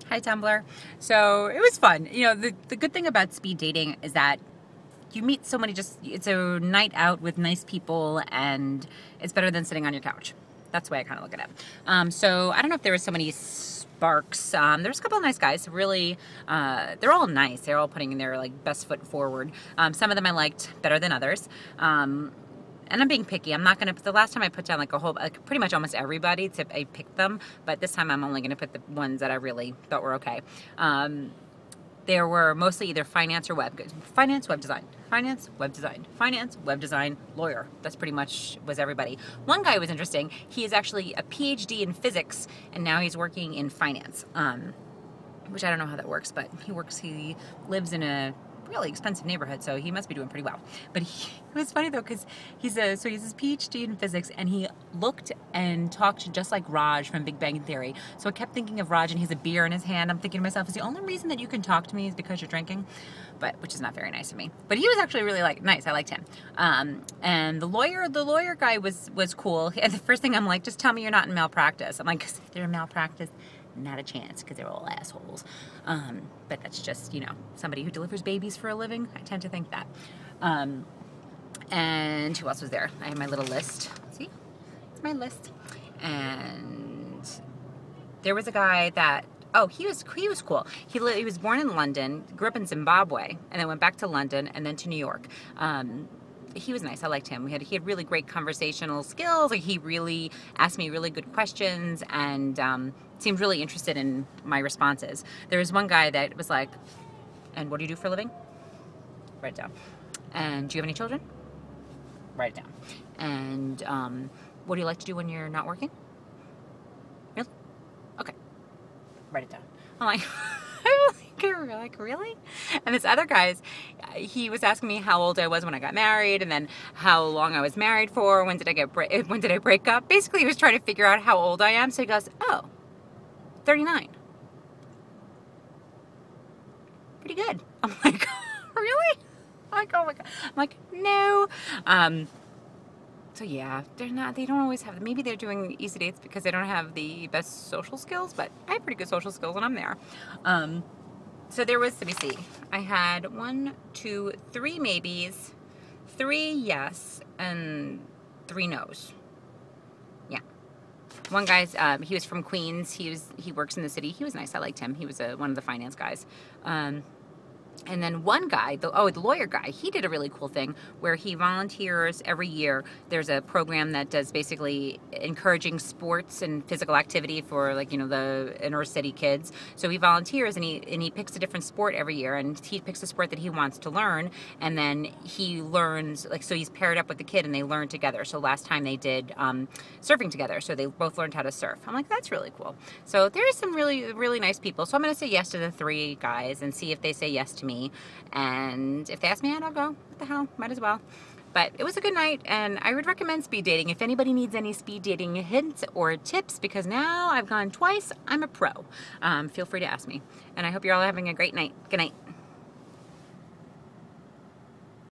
Hi, Tumblr. So it was fun. You know, the good thing about speed dating is that you meet so many, it's a night out with nice people, and it's better than sitting on your couch. That's the way I kind of look at it. So I don't know if there were so many sparks. There's a couple of nice guys. Really, they're all nice. They're all putting their like best foot forward. Some of them I liked better than others. And I'm being picky. I'm not gonna. The last time I put down like pretty much almost everybody. I picked them, but this time I'm only gonna put the ones that I really thought were okay. There were mostly either finance, web design, lawyer. That's pretty much was everybody. One guy was interesting. He is actually a PhD in physics, and now he's working in finance. Which I don't know how that works, but he lives in a really expensive neighborhood, so he must be doing pretty well. But it was funny though, because he's his PhD in physics, and he looked and talked just like Raj from Big Bang Theory. So I kept thinking of Raj, and he has a beer in his hand. I'm thinking to myself, is the only reason that you can talk to me is because you're drinking? Which is not very nice of me. But he was actually really nice. I liked him. And the lawyer guy was cool. And the first thing I'm like, just tell me you're not in malpractice. I'm like, 'cause if they're in malpractice, not a chance, because they're all assholes. But that's just, somebody who delivers babies for a living. I tend to think that. And who else was there? I have my little list. See? It's my list. And there was a guy that, he was cool. He was born in London, grew up in Zimbabwe, and then went back to London and then to New York. He was nice. I liked him. He had really great conversational skills. Like, he really asked me really good questions, and seemed really interested in my responses. There was one guy that was like, and what do you do for a living? Write it down. And do you have any children? Write it down. And what do you like to do when you're not working? Really? Okay. Write it down. I'm like, like, really? And this other guy's, he was asking me how old I was when I got married, and then how long I was married for, when did I break up? Basically, he was trying to figure out how old I am. So he goes, 39. Pretty good. I'm like, really? I'm like, oh my God. I'm like, no. So yeah, they don't always have, maybe they're doing easy dates because they don't have the best social skills, but I have pretty good social skills when I'm there. So there was, let me see, I had 1, 2, 3 maybes, 3 yes, and 3 no's. Yeah. One guy's, he was from Queens. He works in the city. He was nice. I liked him. He was one of the finance guys. And then one guy, the lawyer guy, he did a really cool thing where he volunteers every year. There's a program that does basically encouraging sports and physical activity for the inner city kids. So he volunteers, and he picks a different sport every year, and he picks a sport that he wants to learn, and then he learns, so he's paired up with the kid and they learn together. So last time they did surfing together, so they both learned how to surf. I'm like, that's really cool. So there's some really, really nice people. So I'm going to say yes to the 3 guys and see if they say yes to me. And if they ask me out, I'll go. What the hell? Might as well. But it was a good night, and I would recommend speed dating. If anybody needs any speed dating hints or tips, because now I've gone twice, I'm a pro. Feel free to ask me. And I hope you're all having a great night. Good night.